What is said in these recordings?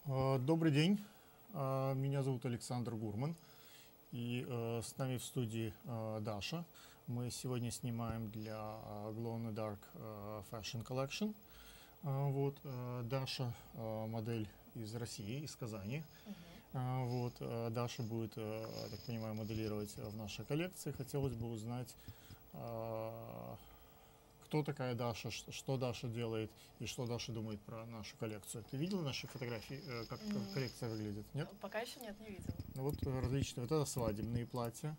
Добрый день, меня зовут Александр Гурман, и с нами в студии Даша. Мы сегодня снимаем для Glow in the Dark Fashion Collection. Даша модель из России, из Казани. Даша будет, я так понимаю, моделировать в нашей коллекции. Хотелось бы узнать, кто такая Даша, что Даша делает и что Даша думает про нашу коллекцию. Ты видела наши фотографии, как коллекция выглядит? Нет? Пока еще нет, не видела. Ну вот различные, вот это свадебные платья.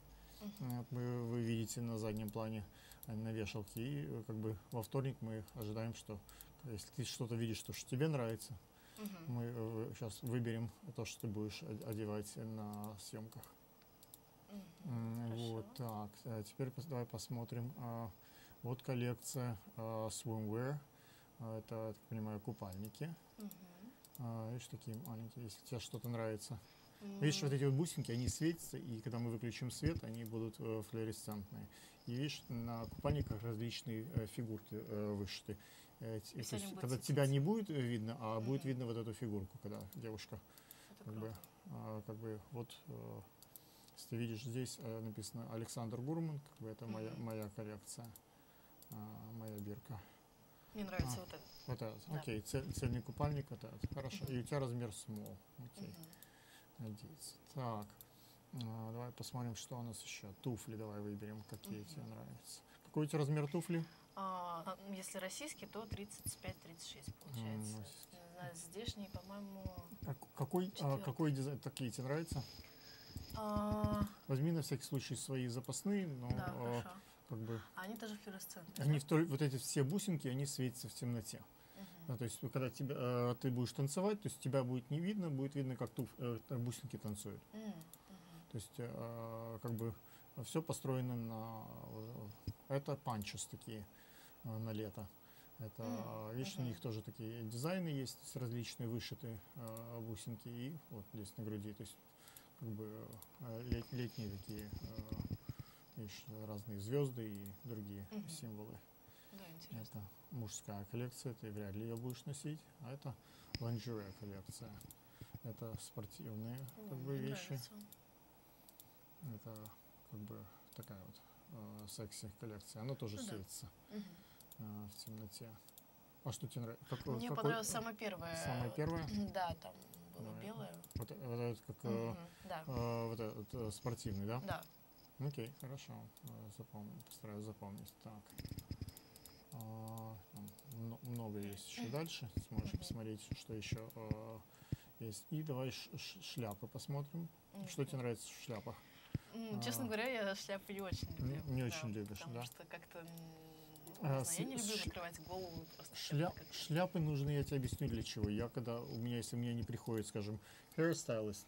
Вы видите на заднем плане на вешалке. И как бы во вторник мы ожидаем, что если ты что-то видишь, что тебе нравится, мы сейчас выберем то, что ты будешь одевать на съемках. Вот так. Теперь давай посмотрим. Вот коллекция swimwear. Это, я так понимаю, купальники. Видишь, такие маленькие, если тебе что-то нравится. Видишь, вот эти вот бусинки, они светятся, и когда мы выключим свет, они будут флуоресцентные. И видишь, на купальниках различные фигурки вышиты. Когда тебя не будет видно, а будет видно вот эту фигурку, когда девушка как бы вот, если ты видишь, здесь написано Александр Гурман, как бы это моя коллекция, моя бирка. Мне нравится вот этот. Вот этот, Да. окей, цельный купальник, вот этот, хорошо. И у тебя размер small, окей. Надеюсь. Так, давай посмотрим, что у нас еще. Туфли давай выберем, какие тебе нравятся. Какой у тебя размер туфли? Если российский, то 35-36 получается. Не знаю, здешний, по-моему... Какой дизайн? Такие тебе нравятся? Возьми на всякий случай свои запасные, но Да, хорошо. как бы... Они тоже флуоресцентные. Вот эти все бусинки, они светятся в темноте. То есть, когда ты будешь танцевать, то есть тебя будет не видно, будет видно, как бусинки танцуют. То есть, как бы все построено на... Это панчос такие на лето. Это, видишь, у них тоже такие дизайны есть, различные вышитые бусинки, и вот здесь на груди. То есть, как бы летние такие, видишь, разные звезды и другие символы. Да, интересно. Это мужская коллекция, ты вряд ли ее будешь носить, а это линжере коллекция. Это спортивные как бы вещи. Нравится. Это как бы такая вот секси коллекция. Она тоже светится в темноте. А что тебе нравится? Мне понравилась самая первая. Самая первая? Да, там было белое. Вот это как вот этот спортивный, да? Да. Окей, хорошо. Постараюсь запомнить. Так. Много есть еще дальше. Сможешь посмотреть, что еще есть. И давай шляпы посмотрим. Что тебе нравится в шляпах? Честно говоря, я шляпы не очень люблю. Не очень любишь, потому да? Потому что как-то... Не знаю, я не люблю закрывать голову. Шляпы нужны, я тебе объясню для чего. Если мне не приходит, скажем, hairstylist,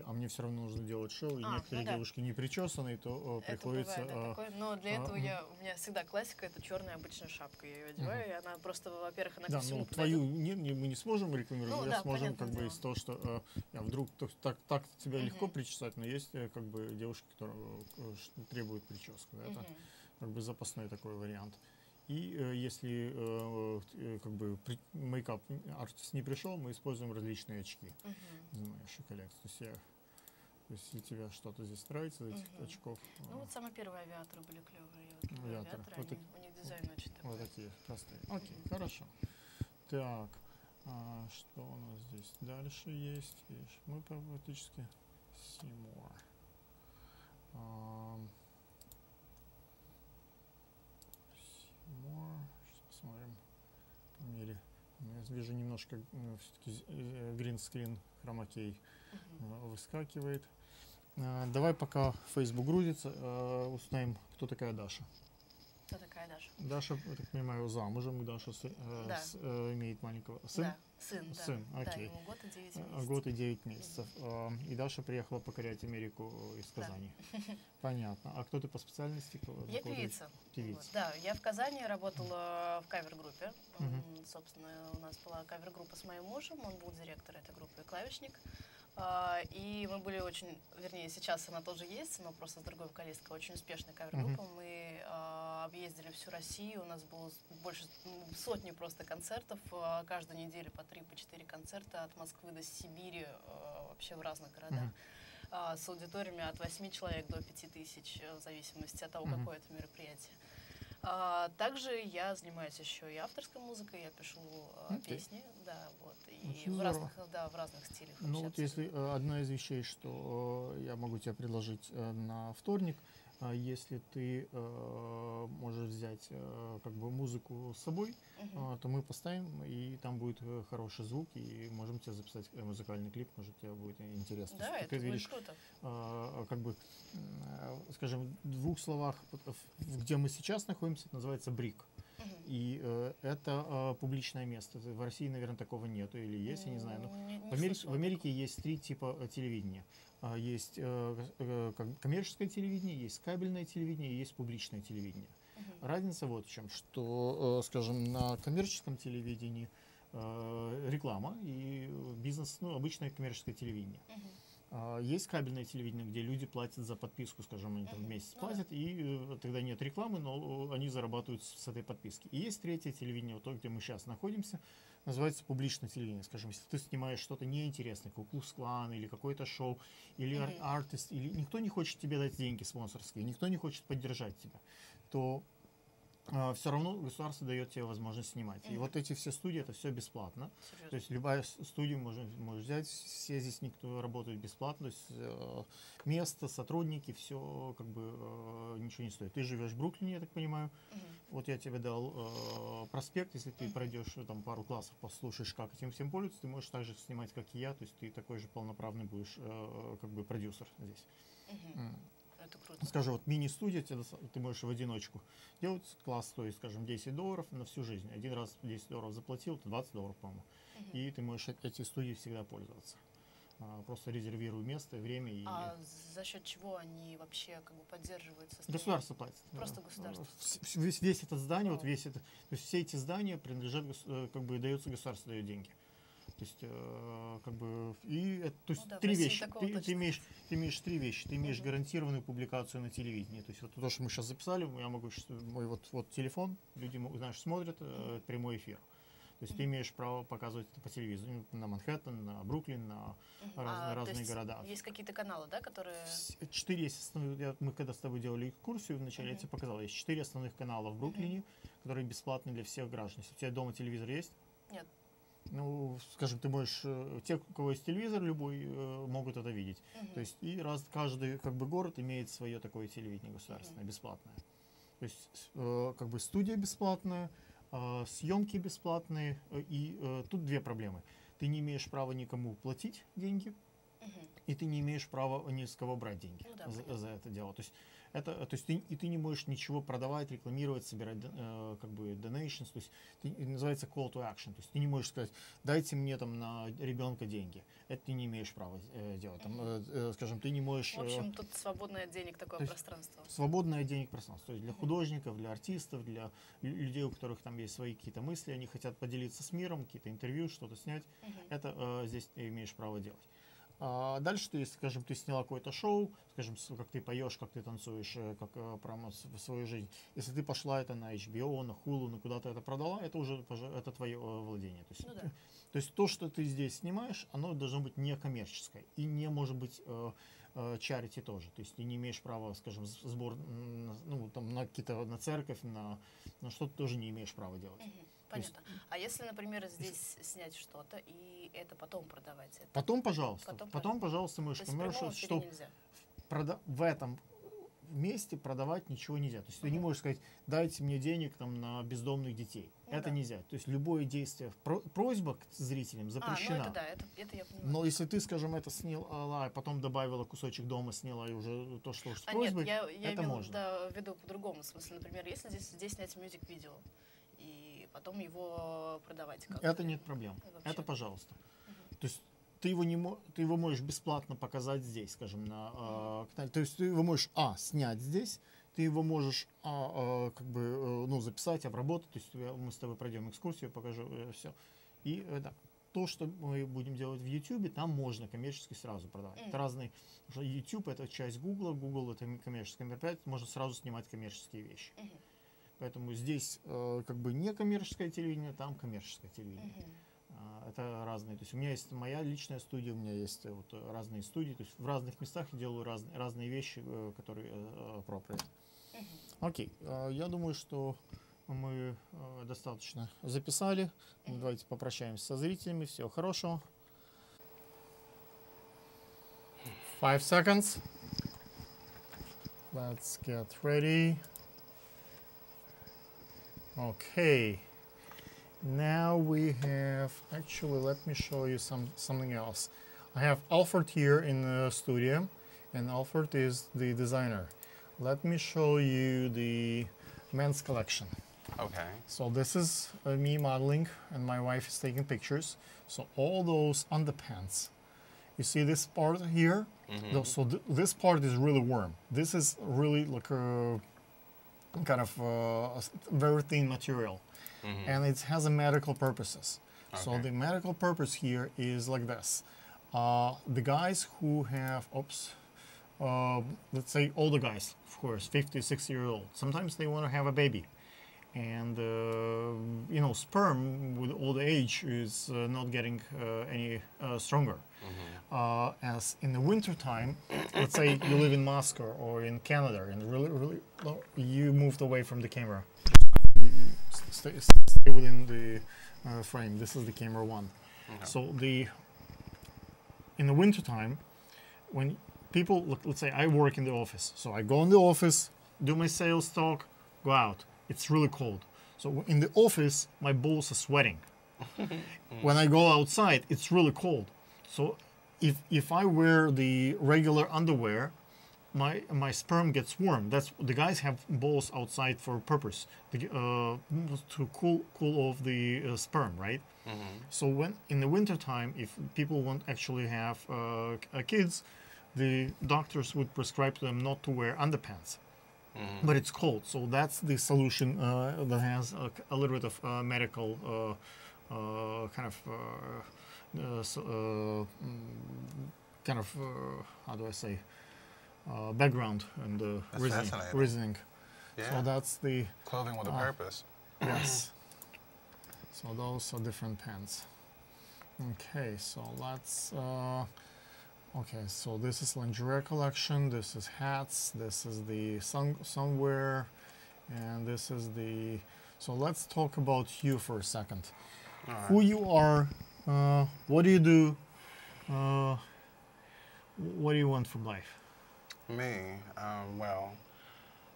а мне все равно нужно делать шоу, и некоторые девушки не причесанные, то приходится... Это бывает, такое. Но для этого у меня всегда классика, это черная обычная шапка. Я ее одеваю, и она просто, во-первых, она ко всему твою мы не сможем рекламировать, сможем как бы из того, что вдруг так тебя легко причесать, но есть как бы девушки, которые требуют прическу. Это как бы запасной такой вариант. И если как бы мейкап артист не пришел, мы используем различные очки в нашей коллекции. То есть, если тебе что-то здесь нравится из этих очков. Ну вот самые первые авиаторы были клевые. Авиаторы. У них дизайн очень такой. Вот такие простые. Окей, хорошо. Так, что у нас здесь дальше есть? Мы практически see more. Сейчас посмотрим по мере. Я вижу немножко все-таки гринскрин, хромакей выскакивает. Давай, пока Facebook грузится, узнаем, кто такая Даша. Кто такая Даша? Даша, я так понимаю, замужем, и Даша имеет маленького сына. Да, сын, окей. Да, ему год и 9 месяцев. Год и 9 месяцев. И Даша приехала покорять Америку из Казани. Понятно. А кто ты по специальности? Я певица. Певица. Да, я в Казани работала в кавер-группе. Собственно, у нас была кавер-группа с моим мужем, он был директор этой группы и клавишник. И мы были очень, вернее, сейчас она тоже есть, но просто с другой вокалисткой, очень успешной кавер-группа. Мы объездили всю Россию, у нас было больше сотни просто концертов, каждую неделю по 3-4 концерта от Москвы до Сибири, вообще в разных городах, с аудиториями от 8 человек до 5000, в зависимости от того, какое это мероприятие. Также я занимаюсь еще и авторской музыкой, я пишу песни, да, вот, и в разных стилях. Ну вот если одна из вещей, что я могу тебе предложить на вторник, если ты можешь взять как бы музыку с собой, то мы поставим, и там будет хороший звук, и можем тебе записать музыкальный клип, может тебе будет интересно. Да, это будет видишь, круто. Как бы, скажем, в двух словах, где мы сейчас находимся, это называется Брик. И это публичное место. В России, наверное, такого нету или есть, я не знаю. Но в Америке есть 3 типа телевидения. Есть коммерческое телевидение, есть кабельное телевидение и есть публичное телевидение. Разница вот в чем, что, скажем, на коммерческом телевидении реклама и бизнес, ну, обычное коммерческое телевидение. Есть кабельное телевидение, где люди платят за подписку, скажем, они там в месяц платят, и тогда нет рекламы, но они зарабатывают с этой подписки. И есть третье телевидение, вот то, где мы сейчас находимся, называется публичное телевидение. Скажем, если ты снимаешь что-то неинтересное, Ку-клукс-клан или какое-то шоу, или артист, или никто не хочет тебе дать деньги спонсорские, никто не хочет поддержать тебя, то все равно государство дает тебе возможность снимать. И вот эти все студии, это все бесплатно. Серьезно? То есть любая студия можешь взять, все здесь никто работает бесплатно. То есть место, сотрудники, все как бы ничего не стоит. Ты живешь в Бруклине, я так понимаю. Вот я тебе дал проспект, если ты пройдешь там пару классов, послушаешь, как этим всем пользуются, ты можешь так же снимать, как и я. То есть ты такой же полноправный будешь как бы продюсер здесь. Это круто. Скажем, вот мини-студия, ты можешь в одиночку делать, класс стоит, скажем, $10 на всю жизнь. Один раз $10 заплатил, это $20, по-моему. И ты можешь эти студии всегда пользоваться. Просто резервируй место, время. А за счет чего они вообще как бы поддерживаются? Государство платит. Просто государство. Весь это здание, вот весь это, то есть все эти здания принадлежат, как бы дается государство, дает деньги. То есть, как бы, и, то есть, три вещи. Ты имеешь 3 вещи. Ты имеешь гарантированную публикацию на телевидении. То есть, вот то, что мы сейчас записали, я могу, мой вот телефон, люди, знаешь, смотрят прямой эфир. То есть, ты имеешь право показывать это по телевизору, на Манхэттен, на Бруклин, на разные города. Есть какие-то каналы, да, которые... 4 есть основных, мы когда с тобой делали экскурсию, вначале я тебе показал, есть 4 основных канала в Бруклине, которые бесплатны для всех граждан. Если у тебя дома телевизор есть? Нет. Ну, скажем, ты можешь, те, у кого есть телевизор, любой, могут это видеть. То есть, и каждый, как бы, город имеет свое такое телевидение государственное, бесплатное. То есть, как бы, студия бесплатная, съемки бесплатные, и тут 2 проблемы. Ты не имеешь права никому платить деньги, и ты не имеешь права ни с кого брать деньги за это дело. То есть, ты не можешь ничего продавать, рекламировать, собирать как бы donations, то есть называется call to action, то есть ты не можешь сказать, дайте мне там на ребенка деньги, это ты не имеешь права делать. Там, скажем, ты не можешь... В общем, тут свободное от денег такое пространство. Свободное от денег пространство, то есть для художников, для артистов, для людей, у которых там есть свои какие-то мысли, они хотят поделиться с миром, какие-то интервью, что-то снять, это здесь ты имеешь право делать. Дальше ты, скажем, ты сняла какое-то шоу, скажем, как ты поешь, как ты танцуешь, как прямо в свою жизнь. Если ты пошла это на HBO, на Hulu, куда-то это продала, это уже это твое владение. То есть то, что ты здесь снимаешь, оно должно быть не коммерческое и не может быть charity тоже. То есть ты не имеешь права, скажем, сбор, ну, там, на какие-то, на церковь, на что-то тоже не имеешь права делать. Понятно. А если, например, здесь снять что-то и это потом продавать? Это... Потом, пожалуйста. Потом, пожалуйста, можешь коммерческое, что в этом месте продавать ничего нельзя. То есть ты не можешь сказать, дайте мне денег там на бездомных детей. Это нельзя. То есть любое действие, просьба к зрителям запрещена. Ну это да, это я понимаю. Но если ты, скажем, это сняла, а потом добавила кусочек дома, сняла и уже то, что с просьбой, нет, это можно. Я веду по-другому. В смысле, например, если здесь снять мюзик-видео, и потом его продавать как-то. Это нет проблем. Это пожалуйста. То есть ты его можешь бесплатно показать здесь, скажем, то есть ты его можешь снять здесь, ты его можешь как бы записать, обработать, то есть мы с тобой пройдем экскурсию, покажу все. И да. то, что мы будем делать в YouTube, там можно коммерчески сразу продавать. Это разные, потому что YouTube это часть Google, Google это коммерческое мероприятие, можно сразу снимать коммерческие вещи. Поэтому здесь как бы не коммерческое телевидение, там коммерческое телевидение. Это разные. То есть у меня есть моя личная студия, у меня есть вот разные студии. То есть в разных местах я делаю разные вещи, которые appropriate. Окей, я думаю, что мы достаточно записали. Давайте попрощаемся со зрителями. Всего хорошего. 5 seconds. Let's get ready. Okay. Now we have, actually, let me show you something else. I have Alfred here in the studio, and Alfred is the designer. Let me show you the men's collection. Okay. So this is me modeling, and my wife is taking pictures. So all those underpants, you see this part here? So this part is really warm. This is really like a kind of very thin material. And it has a medical purposes. Okay. So the medical purpose here is like this. The guys who have, let's say older guys, of course, 50, 60-year-old, sometimes they want to have a baby. And, you know, sperm with old age is not getting any stronger. As in the winter time, let's say you live in Moscow or in Canada and really you moved away from the camera. Stay within the frame. This is the camera one. So in the winter time, when people, let's say I work in the office, so I go in the office, do my sales talk, go out. It's really cold. So in the office, my balls are sweating. When I go outside, it's really cold. So if I wear the regular underwear, my sperm gets warm. That's the guys have balls outside for a purpose, to cool off the sperm, right? So when in the winter time, if people want actually have kids, the doctors would prescribe to them not to wear underpants. But it's cold, so that's the solution that has a little bit of medical kind of how do I say? Background and reasoning. Yeah. So that's the clothing with a purpose. Yes. So those are different pants. Okay, so let's. Okay, so this is lingerie collection. This is hats. This is the sunwear, and this is the. So let's talk about you for a second. Right. Who you are? What do you do? What do you want from life? Me, well,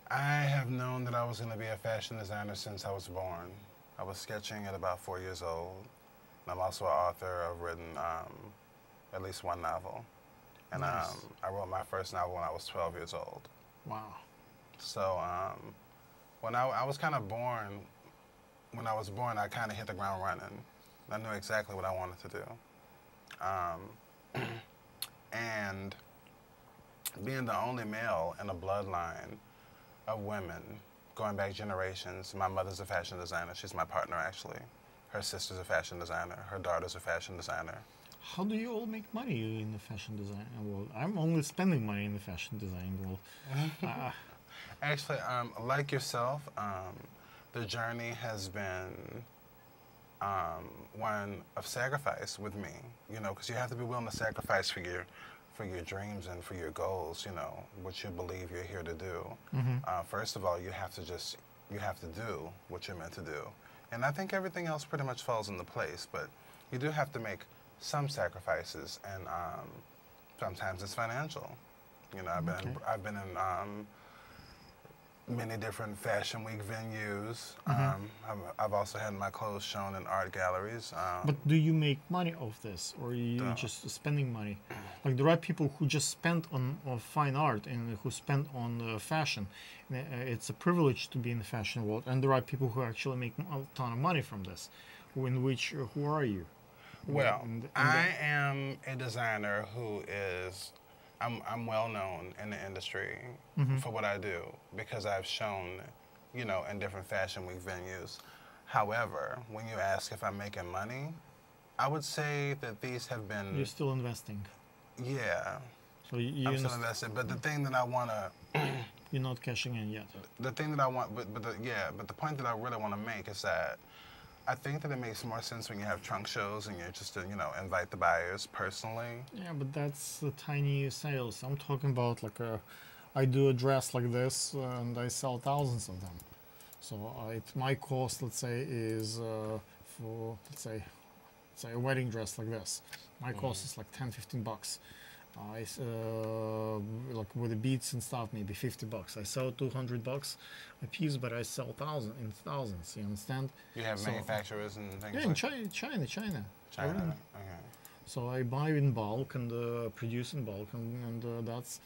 I have known that I was going to be a fashion designer since I was born. I was sketching at about 4 years old. And I'm also an author. I've written at least one novel. And Nice. I wrote my first novel when I was 12 years old. Wow. So when I was kind of born, when I was born, I kind of hit the ground running. I knew exactly what I wanted to do. And being the only male in a bloodline of women, going back generations, my mother's a fashion designer. She's my partner, actually. Her sister's a fashion designer. Her daughter's a fashion designer. How do you all make money in the fashion design world? I'm only spending money in the fashion design world. Actually, like yourself, the journey has been one of sacrifice with me, you know, because you have to be willing to sacrifice for your dreams and for your goals, you know, what you believe you're here to do. First of all, you have to do what you're meant to do. And I think everything else pretty much falls into place, but you do have to make some sacrifices, and sometimes it's financial. You know, I've been in many different Fashion Week venues. I've also had my clothes shown in art galleries. But do you make money off this, or are you just spending money? Like there are people who just spend on fine art and who spend on fashion. It's a privilege to be in the fashion world, and there are people who actually make a ton of money from this. Who are you? Well, I am a designer who is, I'm well known in the industry for what I do because I've shown, you know, in different Fashion Week venues. However, when you ask if I'm making money, I would say that these have been. You're still investing. Yeah. So you I'm still invested. But the thing that I want to. You're not cashing in yet. The thing that I want, but the point that I really want to make is that I think that it makes more sense when you have trunk shows and you're just to, invite the buyers personally. Yeah, but that's tiny sales. I'm talking about like I do a dress like this and I sell thousands of them. So my cost, let's say, is for let's say a wedding dress like this. My cost is like 10, 15 bucks. Like with the beads and stuff, maybe 50 bucks. I sell 200 bucks a piece, but I sell thousands. You understand? You have manufacturers and things. Yeah, like in China. China. Okay. So I buy in bulk and produce in bulk, and that's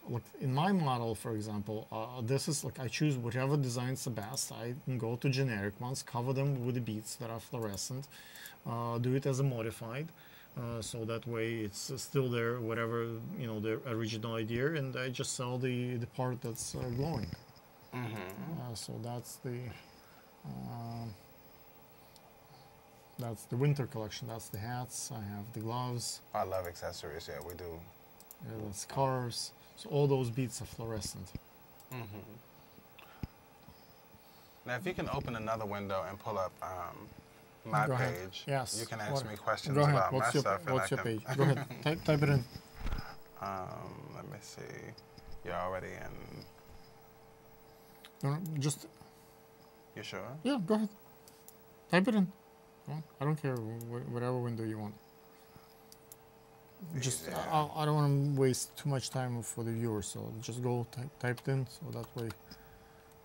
like in my model, for example. This is like I choose whatever designs the best. I can go to generic ones, cover them with the beads that are fluorescent, do it as a modified. So that way it's still there, whatever the original idea, and I just sell the part that's glowing. So that's the winter collection. That's the hats. I have the gloves. I love accessories. Yeah, we do. Yeah, the scarves. So all those beads are fluorescent. Now, if you can open another window and pull up my Go ahead. page, Yes. you can ask me questions Go ahead. about What's my your, stuff. What's your page? Go ahead. Type it in. Let me see. You're already in. No, just You sure? yeah. Go ahead. Type it in. I don't care whatever window you want. Just Yeah. I don't want to waste too much time for the viewers, so just go type it in, so that way it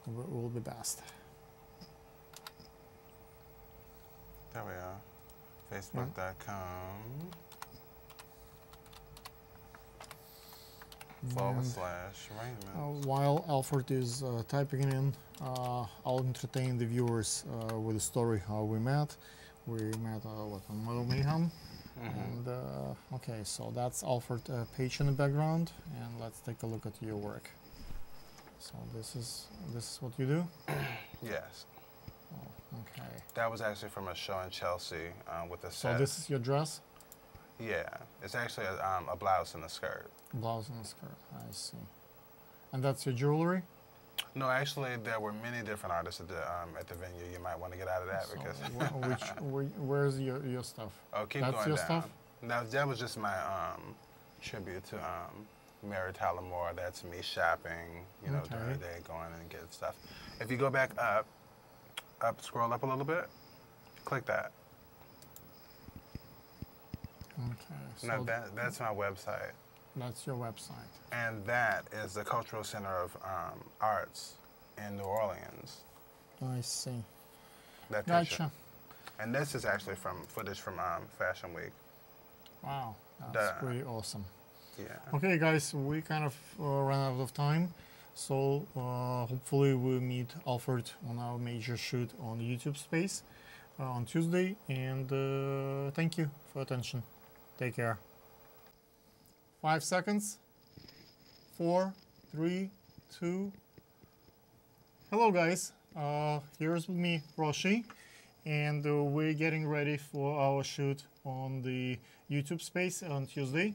will be best. There we are. Facebook.com /Raymond. While Alfred is typing it in, I'll entertain the viewers with a story how we met. We met on Model Mayhem. And okay, so that's Alfred page in the background, and let's take a look at your work. So this is what you do. Yes. Oh, okay. That was actually from a show in Chelsea with a set. So this is your dress, Yeah, it's actually a blouse and a skirt. blouse and skirt. I see. And that's your jewelry. No, actually, there were many different artists at the venue. You might want to get out of that So because. where's your stuff? Oh, keep That's going your down. stuff? That was just my tribute to Mary Tyler Moore. That's me shopping, Okay. during the day, going and getting stuff. If you go back up, scroll up a little bit, click that. Okay. So Now that's my website, that's your website. and that is the Cultural Center of Arts in New Orleans. I see. That picture. Gotcha. And this is actually from footage from Fashion Week. Wow, that's Duh. pretty awesome. Yeah. Okay, guys, we kind of ran out of time, so hopefully we'll meet Alfred on our major shoot on YouTube Space on Tuesday. And thank you for attention. Take care. 5 seconds. 4, 3, 2. Hello, guys. Here's with me, Roshi, and we're getting ready for our shoot on the YouTube Space on Tuesday.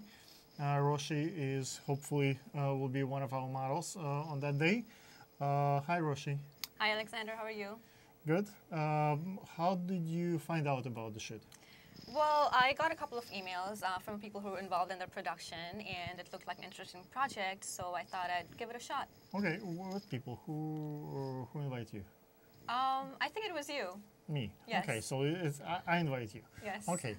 Roshi is hopefully will be one of our models on that day. Hi, Roshi. Hi, Alexander. How are you? Good. How did you find out about the shoot? Well, I got a couple of emails from people who were involved in the production, and it looked like an interesting project, so I thought I'd give it a shot. Okay, what people? Who invite you? I think it was you. Me. Yes. Okay, so I invite you. Yes. Okay.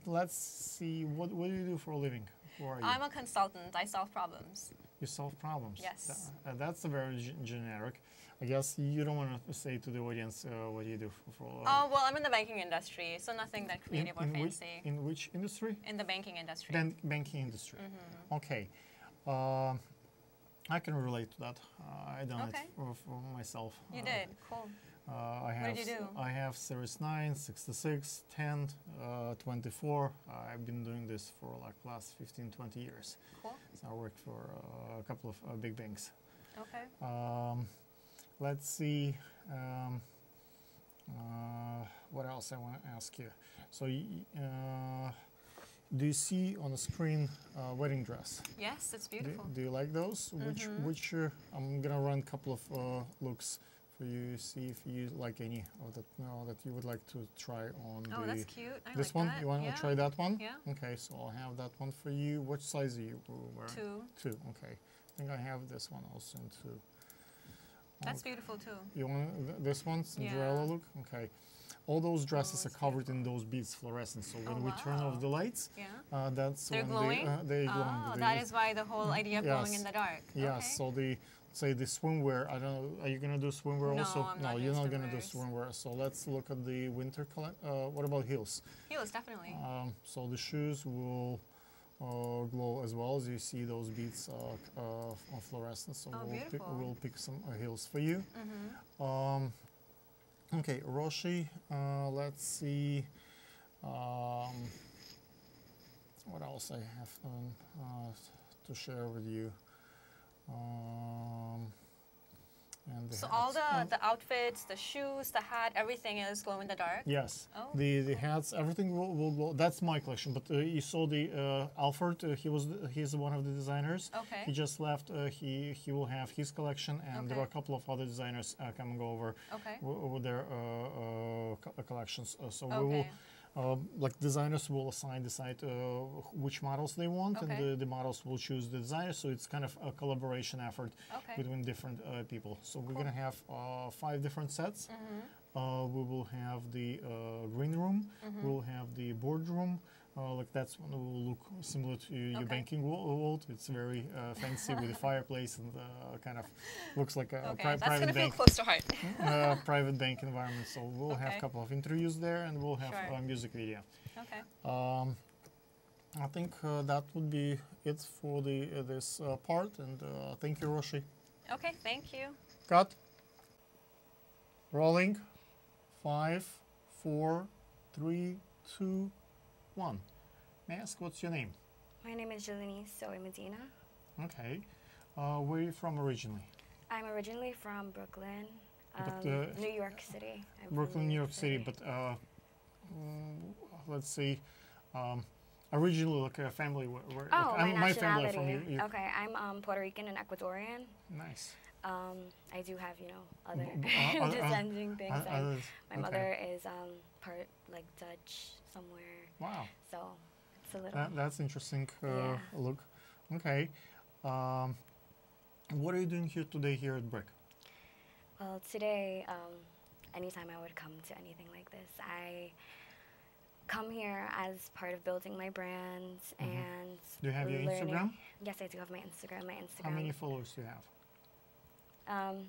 Let's see. What do you do for a living? Who are you? I'm a consultant. I solve problems. You solve problems. Yes. That's a very generic. I guess you don't want to say to the audience what you do for. Well, I'm in the banking industry, so nothing that creative or fancy. In which industry? In the banking industry. Banking industry. Mm-hmm. Okay. I can relate to that. I done Okay. it for myself. You did. Cool. I have, What did you do? I have Series 9, 66, 10, 24. I've been doing this for like last 15, 20 years. Cool. So I worked for a couple of big banks. Okay. Let's see. What else I want to ask you? So, do you see on the screen wedding dress? Yes, it's beautiful. Do you like those? Which I'm gonna run a couple of looks for you. See if you like any of that that you would like to try on. Oh, that's cute. I this like one. that. You want to try that one? Yeah. Okay, so I'll have that one for you. What size are you wearing? 2. 2. Okay. I think I have this one also in 2. That's beautiful too. You want this one, Cinderella look? Okay. All those dresses are covered in those beads, fluorescent. So when we turn off the lights, that's they're when glowing. they're glowing. Oh, that is why the whole idea of glowing in the dark. Yes. Okay. So say the swimwear. I don't know. Are you gonna do swimwear No, also? I'm No, not you're not doing gonna do swimwear. So let's look at the winter collection. What about heels? Heels, definitely. So the shoes will glow as well, as you see those beads on fluorescence. So we'll pick some heels for you. Okay, Roshi. Let's see. What else I have to share with you. And So all the outfits, the shoes, the hat, everything is glow in the dark? Yes. Oh. The hats, everything will glow. That's my collection. But you saw the Alfred. He's one of the designers. Okay. He just left. He will have his collection, and there are a couple of other designers coming over with their collections. So we will. Like designers will decide which models they want, and the models will choose the designer. So it's kind of a collaboration effort between different people. So we're gonna have 5 different sets. We will have the green room. We'll have the boardroom. Like that's one will look similar to your banking vault. It's very fancy with a fireplace and kind of looks like a private gonna bank. feel close to heart. Private bank environment. So we'll have a couple of interviews there, and we'll have a music video. Okay. I think that would be it for this part. And thank you, Roshi. Okay, thank you. Cut. Rolling. 5, 4, 3, 2, 1. May I ask what's your name? My name is Jelini Soe Medina. Okay. Where are you from originally? I'm originally from Brooklyn, New York City. Brooklyn, New York City. But let's see. Originally, like a family. My family from you. Okay, I'm Puerto Rican and Ecuadorian. Nice. I do have, other descending things. My mother is part like Dutch somewhere. Wow. So it's a little. That's interesting look. Okay. What are you doing here today here at Brick? Well, today, anytime I would come to anything like this, I come here as part of building my brand and do you have your Instagram? Yes, I do have my Instagram. How many followers do you have?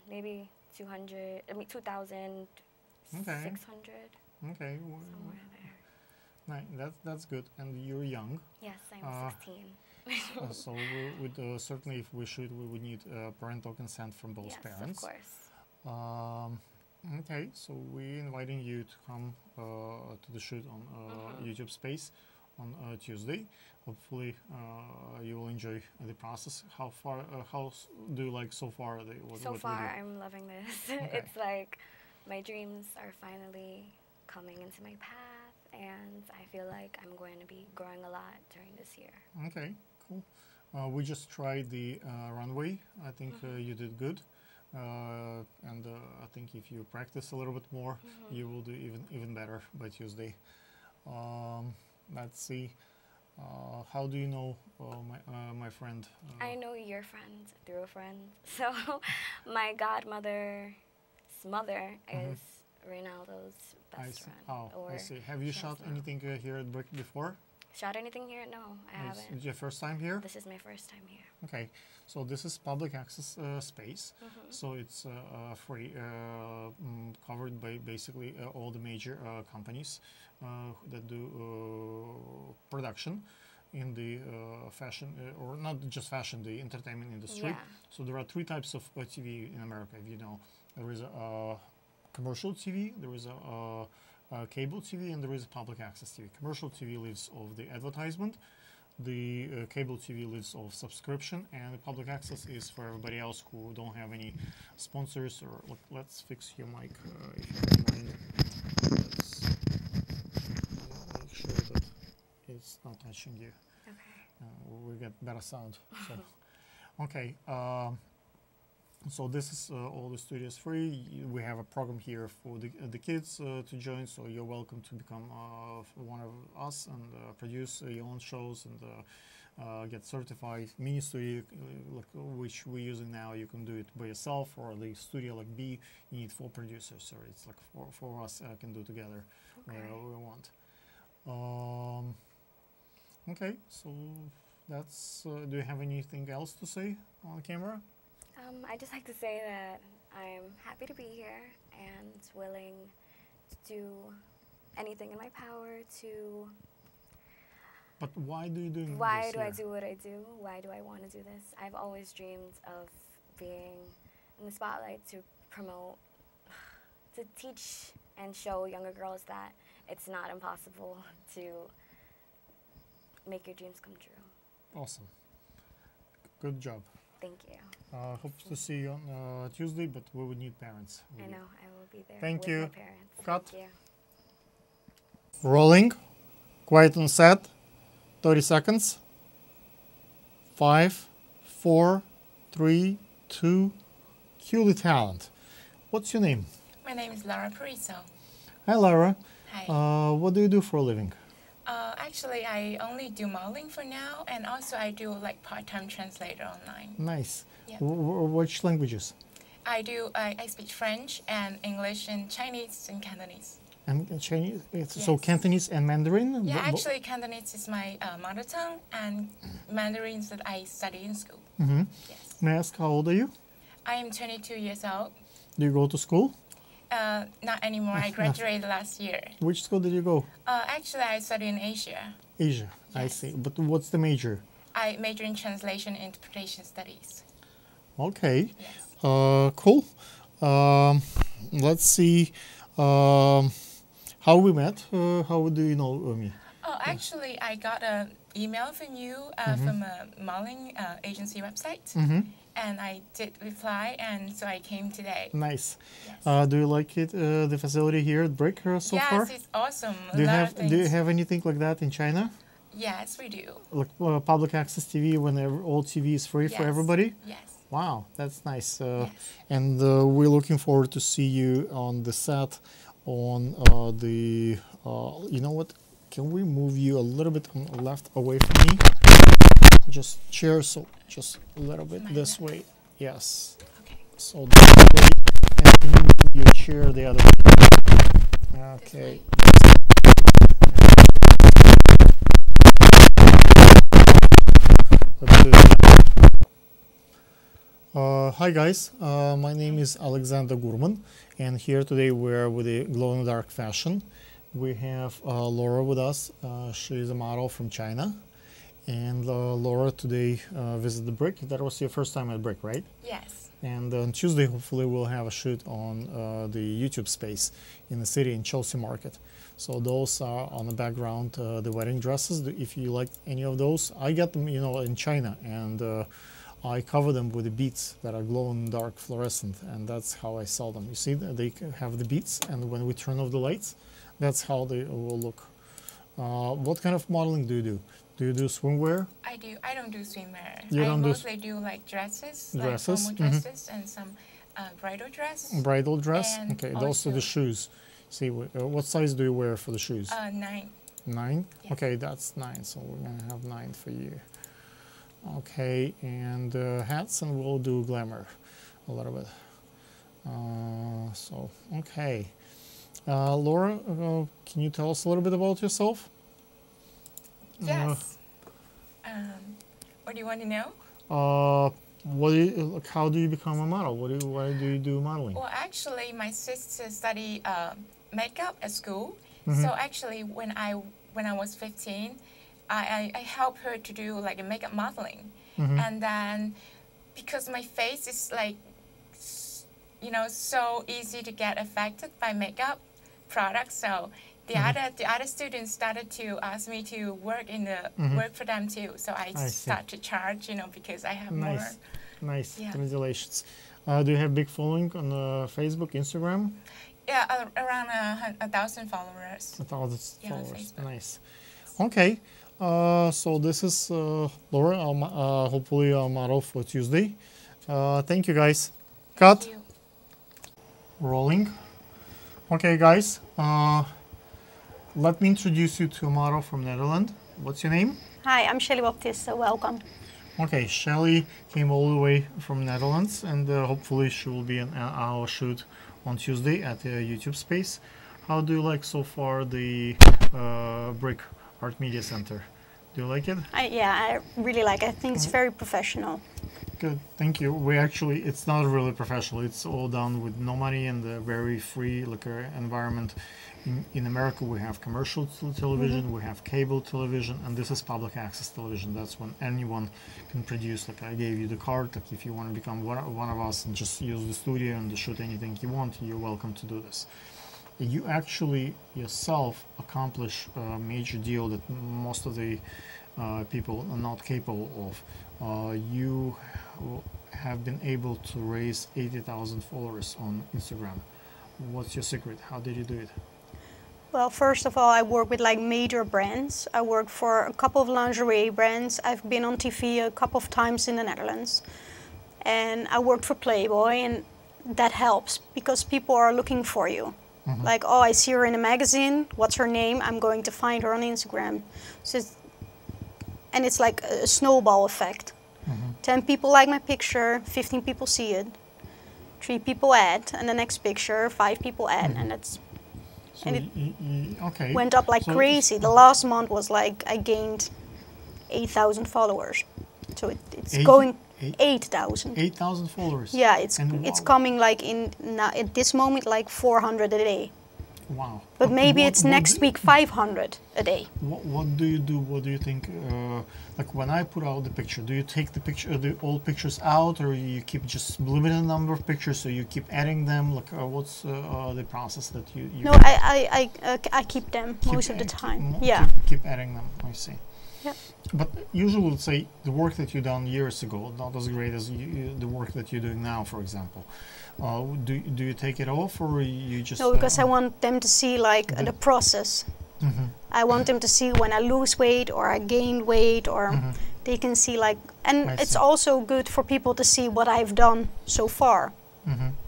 Maybe 200. I mean 2,600. Okay. Somewhere there. Right, that's good. And you're young. Yes, I'm 16. So certainly, if we should, we would need parental consent from both parents. Yes, of course. Okay, so we're inviting you to come to the shoot on YouTube Space on Tuesday. Hopefully, you will enjoy the process. How do you like so far? So far, I'm loving this. Okay. It's like my dreams are finally coming into my path, and I feel like I'm going to be growing a lot during this year. Okay, cool. We just tried the runway. I think you did good. And I think if you practice a little bit more, you will do even better by Tuesday. Let's see. How do you know my friend? I know your friend through a friend. So my godmother's mother is Reynaldo's best friend. Oh, I see. Have you shot anything here at Brick before? Shot anything here? No, I haven't. Is it your first time here? This is my first time here. Okay, so this is public access space, so it's free, covered by basically all the major companies that do production in the fashion, or not just fashion, the entertainment industry. Yeah. So there are 3 types of TV in America, if you know. There is a commercial TV, there is a cable TV, and there is a public access TV. Commercial TV lives off the advertisement. The cable TV lives off subscription, and the public access is for everybody else who don't have any sponsors. Or let's fix your mic if you don't mind. it's not touching you. Okay. We get better sound. So, okay. So this is all the studio is free. We have a program here for the kids to join. So you're welcome to become one of us and produce your own shows and get certified. Mini studio, like which we're using now, you can do it by yourself, or the studio like B, you need 4 producers. So it's like four of us can do together whatever we want. Okay, so that's. Do you have anything else to say on camera? I'd just like to say that I'm happy to be here and willing to do anything in my power to. But why do you do this? Why do I do what I do? Why do I want to do this? I've always dreamed of being in the spotlight to promote, to teach and show younger girls that it's not impossible to make your dreams come true. Awesome. Good job. Thank you. Hope to see you on Tuesday, but we would need parents. I know, I will be there Thank with you. my parents. Cut. Thank you. Rolling. Quiet on set. 30 seconds. 5, 4, 3, 2. Cue the talent. What's your name? My name is Lara Pariso. Hi, Lara. Hi. What do you do for a living? Actually, I only do modeling for now, and also I do like part-time translator online. Nice. Yeah. Which languages? I speak French and English and Chinese and Cantonese. And Chinese? So Yes. Cantonese and Mandarin? Yeah, actually Cantonese is my mother tongue, and Mandarin is that I study in school. Mm-hmm. Yes. May I ask how old are you? I am 22 years old. Do you go to school? Not anymore. I graduated last year. Which school did you go? Actually, I study in Asia. Asia. I Yes. see. But what's the major? I major in translation and interpretation studies. Okay. Yes. Cool. Let's see. How we met? How do you know me? Oh, actually, I got an email from you from a modeling agency website, Mm-hmm. and I did reply, and so I came today. Nice. Yes, Do you like it? The facility here at Brick so yes, far? it's awesome. Do you A lot have of things. Do you have anything like that in China? Yes, we do. Like public access TV, when all TV is free for Yes. everybody? Yes. Wow, that's nice. Yes. And we're looking forward to see you on the set. On the, you know what? Can we move you a little bit on the left away from me? Just chair, so just a little bit My this left. way. Yes. Okay. So this way, and can you move your chair the other way? Okay. way. Let's do that. Hi guys, my name is Alexander Gurman, and here today we're with the Glow in the Dark fashion. We have Laura with us. She's a model from China, and Laura today visited the Brick. That was your first time at Brick, right? Yes. And on Tuesday, hopefully, we'll have a shoot on the YouTube space in the city in Chelsea Market. So those are on the background, the wedding dresses. If you like any of those, I got them, you know, in China, and I cover them with the beads that are glow-in-the-dark fluorescent, and that's how I sell them. You see, they have the beads, and when we turn off the lights, that's how they will look. What kind of modeling do you do? Do you do swimwear? I do. I don't do swimwear. You I don't do mostly do like dresses, Dresses? like formal dresses, and some bridal dress. Bridal dress? And Okay, those are the also- shoes. See, what size do you wear for the shoes? 9. 9? Yes. Okay, that's 9, so we're gonna have 9 for you. Okay, and hats, and we'll do glamour a little bit. So, okay. Laura, can you tell us a little bit about yourself? Yes. What do you want to know? What do you, like, how do you become a model? Why do you do modeling? Well, actually, my sister studied makeup at school. Mm-hmm. So actually, when I was 15, I helped her to do like a makeup modeling, Mm-hmm. and then because my face is like, so easy to get affected by makeup products, so the other students started to ask me to work for them too. So I see. start to charge, because I have Nice. more. Nice, Yeah. congratulations. Do you have big following on Facebook, Instagram? Yeah, around 1,000 followers. 1,000 Yeah, on followers. Facebook. Nice. Okay. So this is Laura, hopefully our model for Tuesday. Thank you, guys. Cut. Thank you. Rolling. Okay, guys. Let me introduce you to a model from Netherlands. What's your name? Hi, I'm Shelly Baptiste. Welcome. Okay, Shelly came all the way from Netherlands, and hopefully she will be in our shoot on Tuesday at the YouTube Space. How do you like so far the Brick Art Media Center? Do you like it? Yeah, I really like it. I think it's very professional. Good, thank you. We actually, it's not really professional. It's all done with no money and a very free environment. In America, we have commercial television, we have cable television, and this is public access television. That's when anyone can produce. Like I gave you the card. Like if you want to become one of us and just use the studio and shoot anything you want, you're welcome to do this. You actually yourself accomplish a major deal that most of the people are not capable of. You have been able to raise 80,000 followers on Instagram. What's your secret? How did you do it? Well, first of all, I work with like major brands. I work for a couple of lingerie brands. I've been on TV a couple of times in the Netherlands. And I worked for Playboy, and that helps because people are looking for you. Like, oh, I see her in a magazine. What's her name? I'm going to find her on Instagram. So and it's like a snowball effect. 10 people like my picture, 15 people see it, 3 people add, and the next picture, 5 people add, and it's So and it okay. went up like So crazy. The last month was like I gained 8,000 followers. So it's going 8,000. 8,000 followers. Yeah, And it's wow. coming like at this moment like 400 a day. Wow. But maybe it's what next week 500 a day. What do you do? What do you think? Like when I put out the picture, do you take the picture, the old pictures out, or you keep just limited number of pictures, so you keep adding them? Like what's the process that you? No, I keep them most of the time. Yeah. Keep adding them. I see. Yeah. But usually, let's say the work that you done years ago, not as great as the work that you're doing now, for example. Do you take it off, or you just? No, because I want them to see like the process. I want them to see when I lose weight or I gain weight, or they can see like, and I it's see. also good for people to see what I've done so far.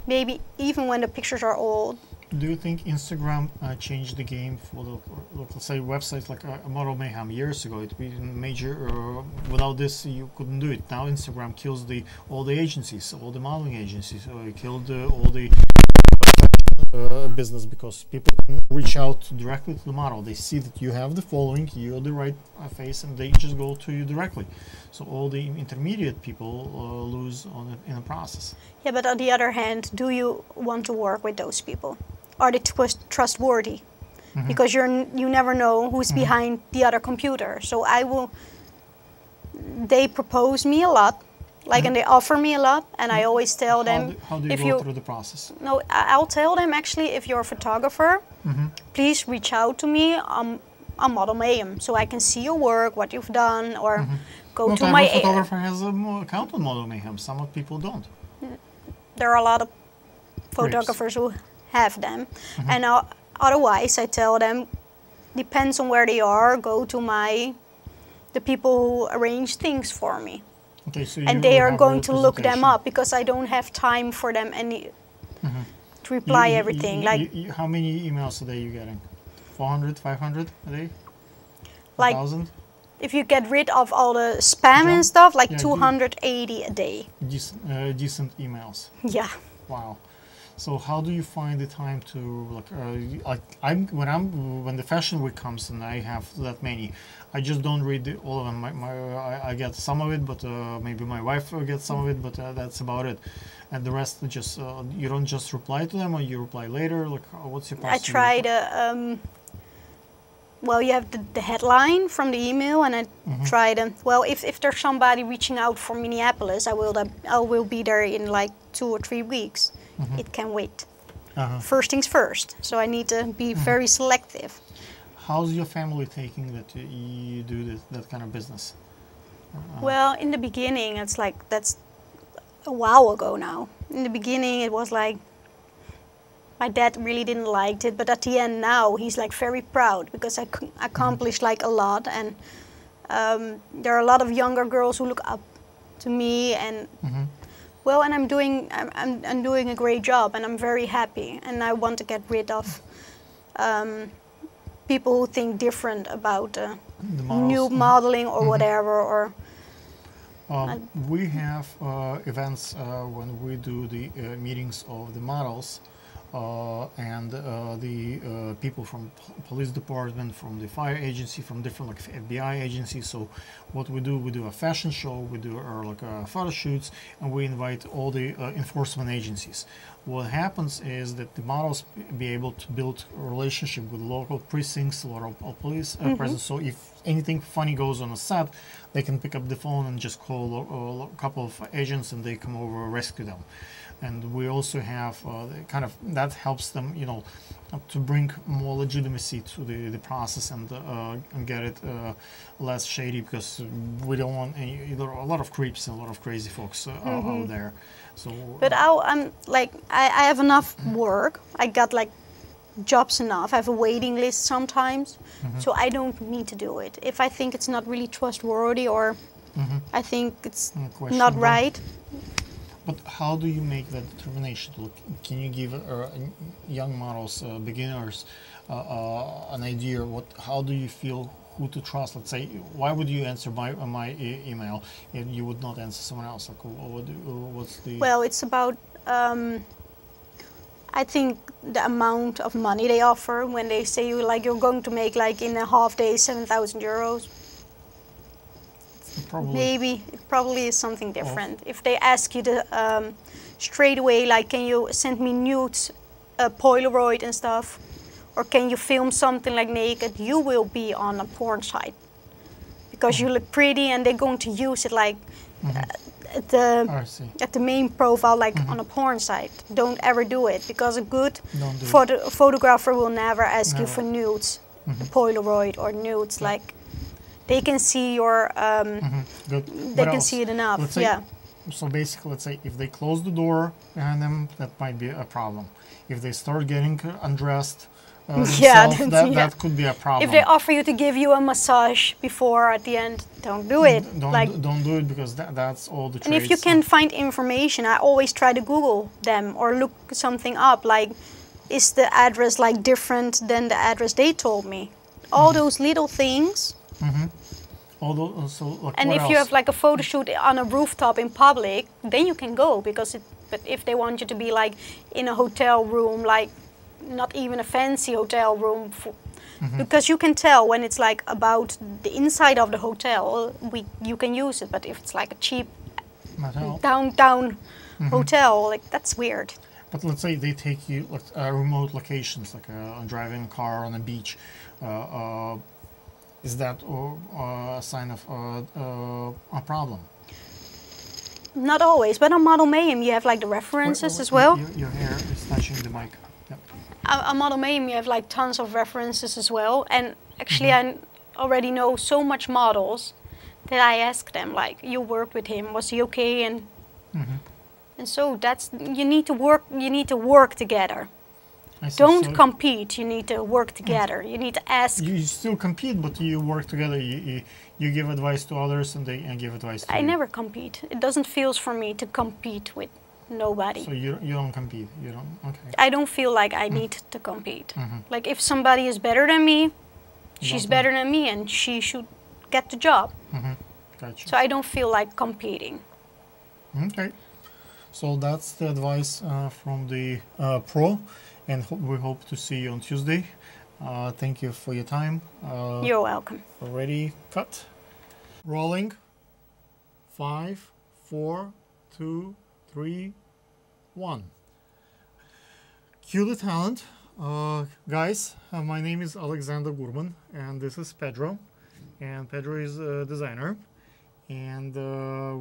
Maybe even when the pictures are old. Do you think Instagram changed the game for the, let's say, websites like Model Mayhem years ago? It was major. Without this, you couldn't do it. Now Instagram kills all the agencies, all the modeling agencies. It killed all the business because people can reach out directly to the model. They see that you have the following, you're the right face, and they just go to you directly. So all the intermediate people lose on it in the process. Yeah, but on the other hand, do you want to work with those people? Are they trustworthy? Because you never know who's behind the other computer. So they propose me a lot, like, and they offer me a lot, and I always tell them, How do you if go through the process? No, I'll tell them actually, if you're a photographer, please reach out to me on Model Mayhem so I can see your work, what you've done, or go to my. Every photographer has an account on Model Mayhem. Some of people don't. There are a lot of photographers who have them, and otherwise I tell them, depends on where they are, go to the people who arrange things for me. Okay, so And they are going to look them up because I don't have time for them to reply everything. How many emails a day are you getting? 400, 500 a day? Like 1,000? if you get rid of all the spam and stuff, like Yeah, 280 a day. Decent emails. Yeah. Wow. So how do you find the time to when the fashion week comes and I have that many, I just don't read all of them. I get some of it, but maybe my wife gets some of it, but that's about it. And the rest just you don't just reply to them, or you reply later. Like what's your process? I try to. Well, you have the headline from the email, and I try to. Well, if there's somebody reaching out from Minneapolis, I will be there in like 2 or 3 weeks. It can wait. First things first. So I need to be very selective. How's your family taking that you do that kind of business? Well, in the beginning, it's like that's a while ago now. In the beginning, it was like My dad really didn't like it, but at the end now he's like very proud because I accomplished like a lot, and there are a lot of younger girls who look up to me, and well, and I'm doing a great job, and I'm very happy, and I want to get rid of people who think different about new modeling or whatever, or. We have events when we do the meetings of the models and the people from police department, from the fire agency, from different like FBI agencies. So what we do a fashion show, we do like photo shoots, and we invite all the enforcement agencies. What happens is that the models be able to build a relationship with local precincts, local police presence. So if anything funny goes on a set, they can pick up the phone and just call a couple of agents, and they come over and rescue them. And we also have kind of that helps them, you know, to bring more legitimacy to the process and get it less shady, because we don't want a lot of creeps and a lot of crazy folks out there. So, but I'm like I have enough work. I got like jobs enough. I have a waiting list sometimes, so I don't need to do it. If I think it's not really trustworthy, or I think it's not right. But how do you make that determination? Can you give young models, beginners, an idea? How do you feel who to trust? Let's say, why would you answer my email if you would not answer someone else? Like, what's the? Well, it's about. I think the amount of money they offer when they say you're going to make like in a half day 7,000 euros. Maybe it probably is something different. If they ask you to straight away, like, can you send me nudes, Polaroid and stuff, or can you film something like naked? You will be on a porn site because you look pretty, and they're going to use it like at the main profile, like on a porn site. Don't ever do it, because a good photographer will never ask you for nudes, Polaroid or nudes, like. They can see your. They can see it enough. So basically, let's say if they close the door behind them, that might be a problem. If they start getting undressed, that could be a problem. If they offer you to give you a massage before at the end, don't do it. Don't do it, because that's all the. And if you can find information, I always try to Google them or look something up. Like, is the address like different than the address they told me? All those little things. And if you have like a photo shoot on a rooftop in public, then you can go, because but if they want you to be like in a hotel room, like not even a fancy hotel room, because you can tell when it's like about the inside of the hotel, you can use it. But if it's like a cheap downtown hotel, like that's weird. But let's say they take you remote locations, like a driving car on a beach. Is that a sign of a problem? Not always, but on Model Mayhem you have like the references as well. Your hair is touching the mic. Yep. On Model Mayhem you have like tons of references as well, and actually I already know so much models that I ask them, like, you worked with him, was he okay? And so that's, you need to work together. Don't compete. You need to work together. You need to ask. You still compete, but you work together. You give advice to others, and they give advice to you. I never compete. It doesn't feel for me to compete with nobody. So you don't compete. You don't. Okay. I don't feel like I need to compete. Like, if somebody is better than me, she's better than me, and she should get the job. Gotcha. So I don't feel like competing. Okay. So that's the advice from the pro. And we hope to see you on Tuesday. Thank you for your time. You're welcome. Ready, cut. Rolling. 5, 4, 2, 3, 1. Cue the talent. Guys, my name is Alexander Gurman, and this is Pedro. And Pedro is a designer. And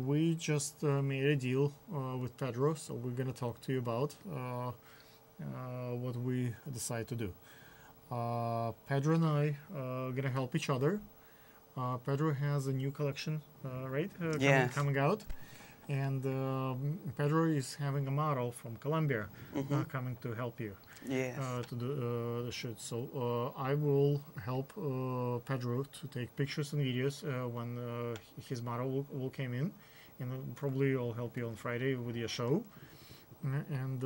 we just made a deal with Pedro, so we're going to talk to you about what we decide to do. Pedro and I are gonna help each other. Pedro has a new collection, right? Coming out, And Pedro is having a model from Colombia coming to help you Yes. to do the shoot. So I will help Pedro to take pictures and videos when his model will come in, and probably I'll help you on Friday with your show. And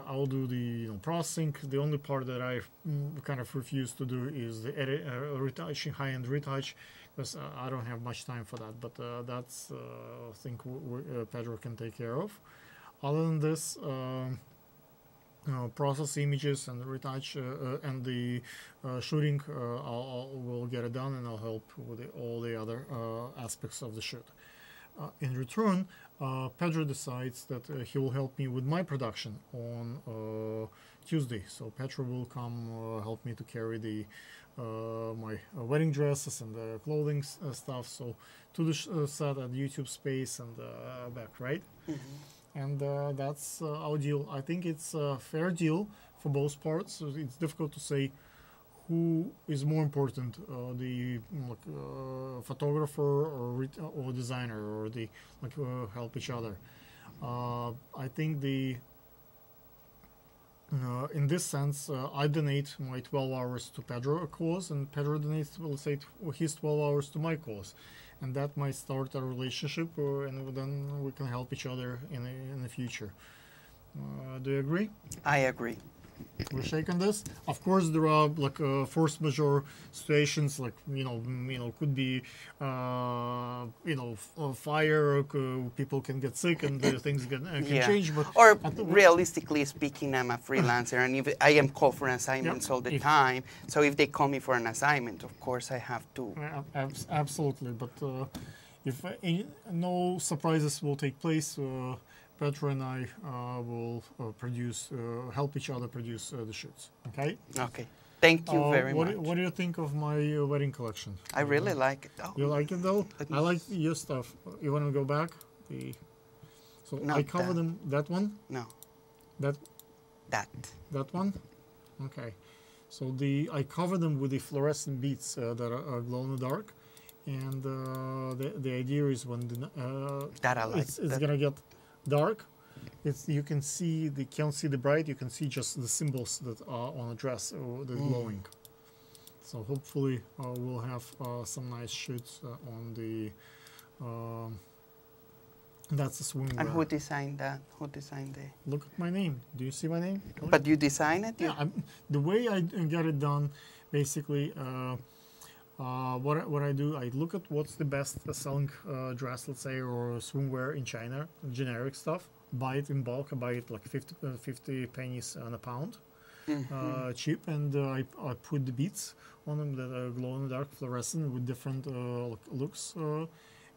I'll do the processing. The only part that I kind of refuse to do is the edit, retouching, high-end retouch, because I don't have much time for that. But that's I think Pedro can take care of. Other than this, process images and retouch and the shooting, we'll get it done, and I'll help with all the other aspects of the shoot. In return, Pedro decides that he will help me with my production on Tuesday. So Pedro will come help me to carry the my wedding dresses and the clothing stuff. So to the set at YouTube Space and back, right? And that's our deal. I think it's a fair deal for both parts. So it's difficult to say who is more important, the photographer or designer, or the help each other. I think in this sense, I donate my 12 hours to Pedro a cause, and Pedro donates, let's say, his 12 hours to my cause, and that might start a relationship, and then we can help each other in the future. Do you agree? I agree. We're shaking this. Of course, there are force majeure situations, could be fire. People can get sick and things can change. But or realistically speaking, I'm a freelancer, and if I am called for assignments all the time. So if they call me for an assignment, of course I have to. Absolutely, but if no surprises will take place. Pedro and I will help each other produce the shoots. Okay. Okay. Thank you very much. What do you think of my wedding collection? I really like it. Oh, you like it though? I like your stuff. You want to go back? I cover them. That one? No. That one? Okay. So I cover them with the fluorescent beads that are glow in the dark, and the idea is when it's gonna get dark, you can see can't see the bright, you can see just the symbols that are on a dress that's glowing. So hopefully we'll have some nice shoots on the that's the swimwear. And who designed that? Who designed it? Look at my name. Do you see my name? But you designed it? Yeah, the way I get it done, basically what I do, I look at what's the best selling dress, let's say, or swimwear in China, generic stuff, buy it in bulk. I buy it like 50 pennies on a pound, cheap, and I put the beads on them that are glow in the dark, fluorescent with different looks,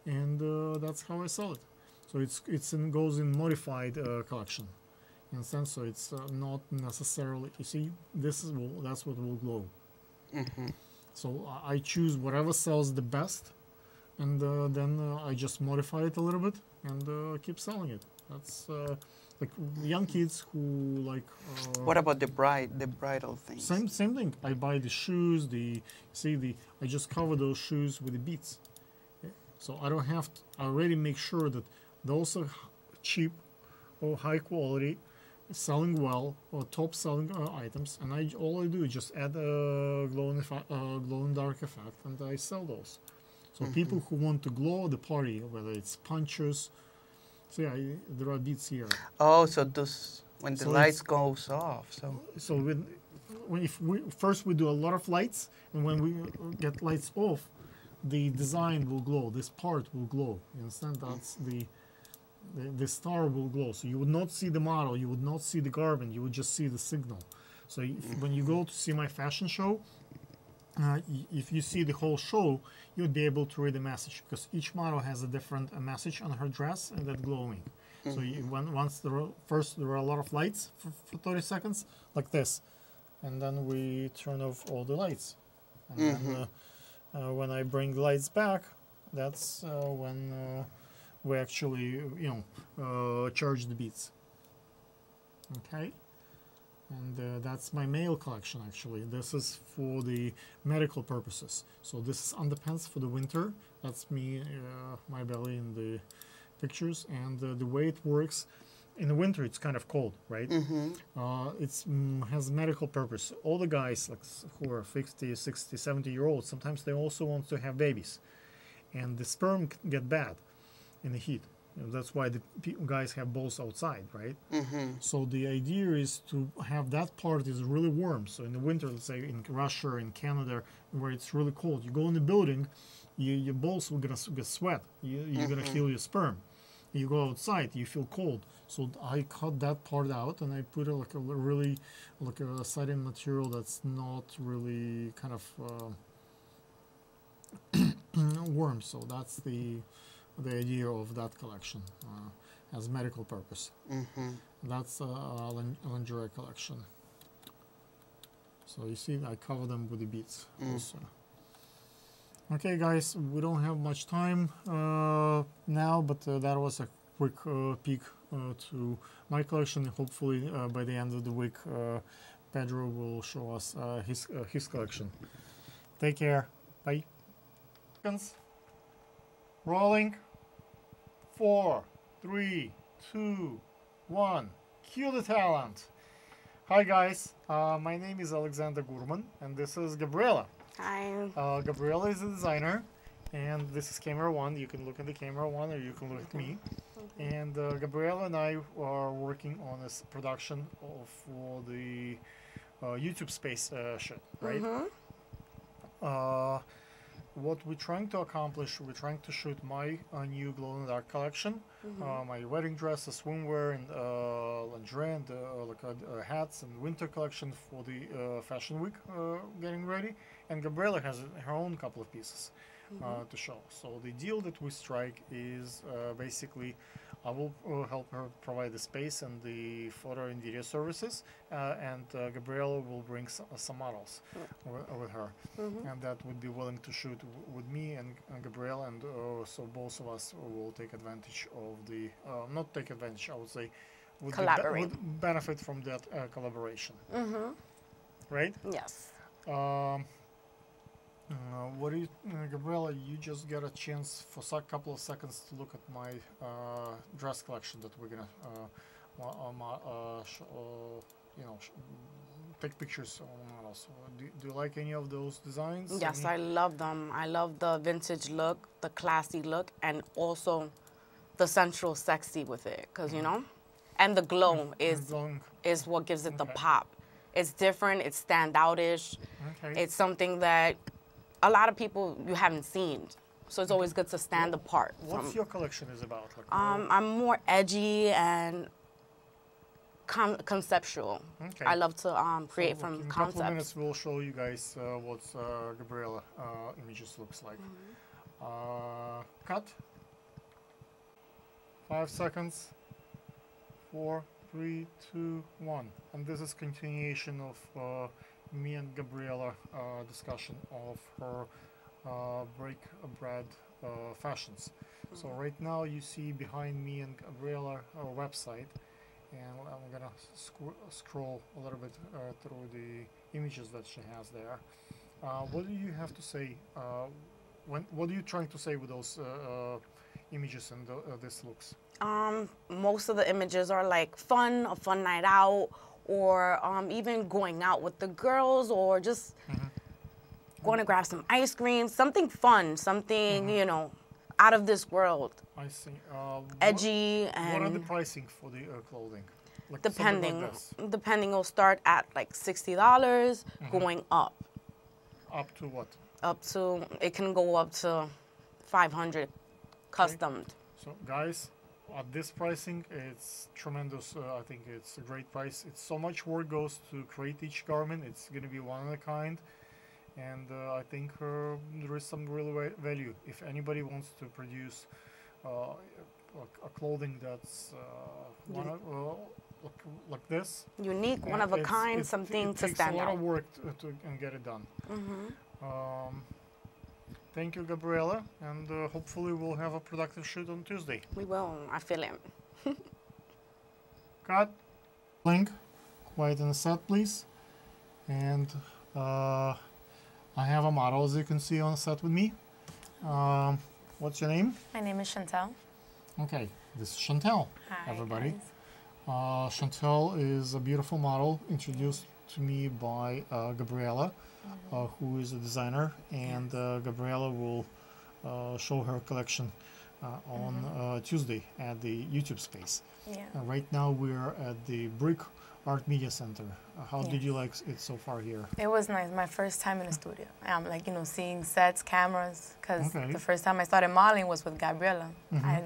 and that's how I sell it. So it goes in modified collection, in a sense. So it's not necessarily, you see, that's what will glow. So I choose whatever sells the best, and then I just modify it a little bit and keep selling it. That's like young kids who like. What about the bridal things? Same thing. I buy the shoes. I just cover those shoes with the beads. So I don't have to. I already make sure that those are cheap or high quality, selling well, or top selling items, and all I do is just add a glow in dark effect, and I sell those. So people who want to glow at the party, whether it's punchers, so yeah, there are beads here. Oh, so those when the lights goes off. So if we do a lot of lights, and when we get lights off, the design will glow. This part will glow. You understand? That's the star will glow. So you would not see the model, you would not see the garment, you would just see the signal. So when you go to see my fashion show, if you see the whole show, you would be able to read the message, because each model has a different message on her dress and that's glowing. So once there are a lot of lights for 30 seconds, like this, and then we turn off all the lights. And then when I bring the lights back, that's when we actually, charge the beads. Okay, and that's my male collection. Actually, this is for the medical purposes. So this is underpants for the winter. That's me, my belly, and pictures, and the way it works. In the winter, it's kind of cold, right? It's has medical purpose. All the guys like who are 50, 60, 70-year-olds, sometimes they also want to have babies, and the sperm can get bad in the heat. That's why the guys have balls outside, right? So the idea is to have that part is really warm. So in the winter, let's say in Russia, in Canada, where it's really cold, you go in the building, your balls will gonna get sweat. You're gonna kill your sperm. You go outside, you feel cold. So I cut that part out and I put it like a really, like a siding material that's not really kind of warm. So that's the idea of that collection as medical purpose. That's a lingerie collection. So you see, I cover them with the beads also. Okay, guys, we don't have much time now, but that was a quick peek to my collection. Hopefully, by the end of the week, Pedro will show us his collection. Take care. Bye. Rolling. 4, 3, 2, 1. Cue the talent. Hi, guys. My name is Alexander Gurman, and this is Gabriela. Hi. Gabriela is a designer, and this is camera one. You can look at the camera one, or you can look at me. And Gabriela and I are working on this production for the YouTube space shoot, right? What we're trying to accomplish, we're trying to shoot my new glow-in-the-dark collection, my wedding dress, swimwear, and lingerie, and hats and winter collection for the Fashion Week getting ready. And Gabriela has her own couple of pieces to show. So the deal that we strike is basically I will help her provide the space and the photo and video services, and Gabriela will bring some models with her, and that would be willing to shoot with me and Gabriela, and so both of us will take advantage of the, not take advantage, I would say, would benefit from that collaboration. Right? Yes. What do you, Gabriela? You just get a chance for a couple of seconds to look at my dress collection that we're gonna, take pictures on models. Do you like any of those designs? Yes, I love them. I love the vintage look, the classy look, and also the sensual sexy with it, because you know, and the glow is what gives it the pop. It's different. It's standoutish. It's something that a lot of people you haven't seen, so it's always good to stand apart. What's your collection is about? Like, I'm more edgy and conceptual. I love to create from concepts. In a couple of minutes, we'll show you guys what Gabriela images looks like. Cut. 5 seconds. 4, 3, 2, 1. And this is continuation of me and Gabriela discussion of her break bread fashions. So right now you see behind me and Gabriela our website, and I'm gonna scroll a little bit through the images that she has there. What do you have to say? What are you trying to say with those images and this looks? Most of the images are like fun, a fun night out, or even going out with the girls, or just going to grab some ice cream, something fun, something, you know, out of this world. I see. Edgy and... What are the pricing for the clothing? Like depending, will start at like $60, going up. Up to what? Up to, it can go up to $500, customed. So guys, at this pricing, it's tremendous. I think it's a great price. It's so much work goes to create each garment. It's going to be one of a kind, and I think there is some real value. If anybody wants to produce a clothing that's like this, unique, one of a kind, something to stand out. It takes a lot of work to get it done. Thank you, Gabriela, and hopefully we'll have a productive shoot on Tuesday. We will. I feel it. Cut. Link. Quiet in the set, please. And I have a model, as you can see, on the set with me. What's your name? My name is Chantel. Okay, this is Chantel, Hi, everybody. Chantel is a beautiful model introduced to me by Gabriela, who is a designer, and Gabriela will show her collection on Tuesday at the YouTube space. Yeah. Right now we're at the Brick Art Media Center. How did you like it so far here? It was nice. My first time in the studio. I'm like, you know, seeing sets, cameras, because the first time I started modeling was with Gabriela. I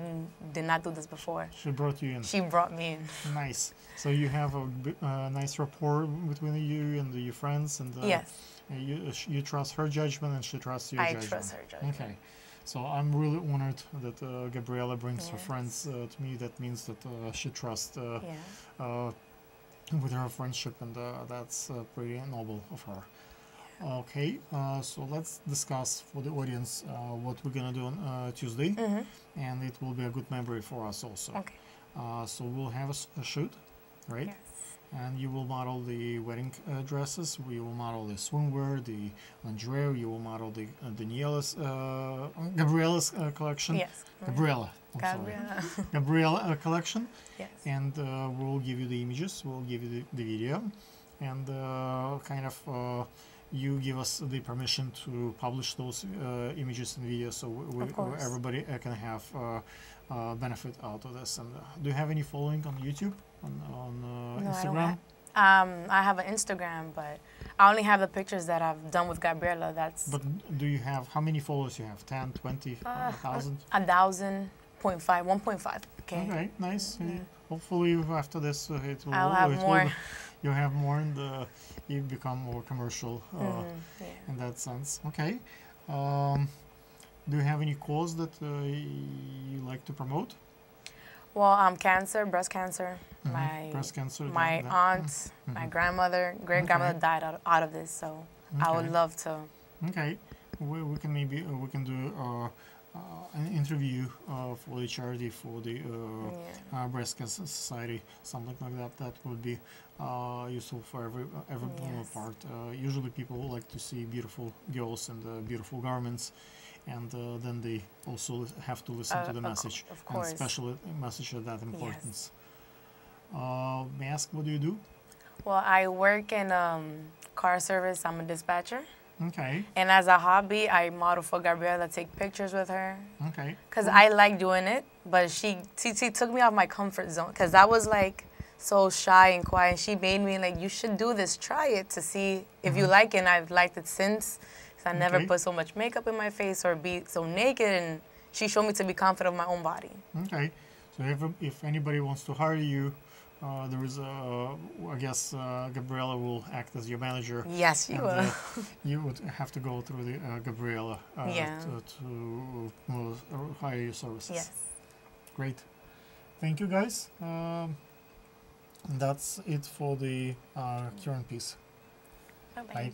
did not do this before. She brought you in. She brought me in. Nice. So you have a nice rapport between you and your friends, and yes. You trust her judgment and she trusts your judgment. I trust her judgment. Okay. So I'm really honored that Gabriela brings her friends to me. That means that she trusts with her friendship, and that's pretty noble of her. Okay, so let's discuss for the audience what we're gonna do on Tuesday, and it will be a good memory for us also. Okay. So we'll have a shoot, right? Yes. And you will model the wedding dresses. We will model the swimwear, the lingerie. You will model the Gabriela's collection. Yes. Gabriela. Gabriela. Gabriela collection. Yes. And we'll give you the images. We'll give you the video, and you give us the permission to publish those images and videos, so everybody can have benefit out of this. And do you have any following on YouTube, on No, Instagram? I have an Instagram, but I only have the pictures that I've done with Gabriela. But do you have, how many followers you have? 10, 20, 1,000? 1.5. Okay, nice. Hopefully after this I'll have more. You'll have more, and you become more commercial in that sense. Okay. Do you have any cause that you like to promote? Well, cancer, breast cancer. Breast cancer. My aunt, my grandmother, great-grandmother died out of this, so I would love to. Okay, we can do an interview for the charity, for the Breast Cancer Society, something like that. That would be useful for every part. Usually people like to see beautiful girls and beautiful garments, and then they also have to listen to the message, and especially a message of that importance. May I ask, what do you do? Well, I work in car service. I'm a dispatcher. Okay. And as a hobby, I model for Gabriela, take pictures with her. Okay. Because I like doing it, but she took me off my comfort zone, because I was like so shy and quiet, and she made me like, you should do this, try it to see if you like it, and I've liked it since. I never put so much makeup in my face or be so naked, and she showed me to be confident of my own body. Okay. So if anybody wants to hire you, there is I guess Gabriela will act as your manager. Yes, you will. You would have to go through the Gabriela to hire your services. Yes. Great. Thank you, guys. That's it for the current piece. Bye-bye. Bye.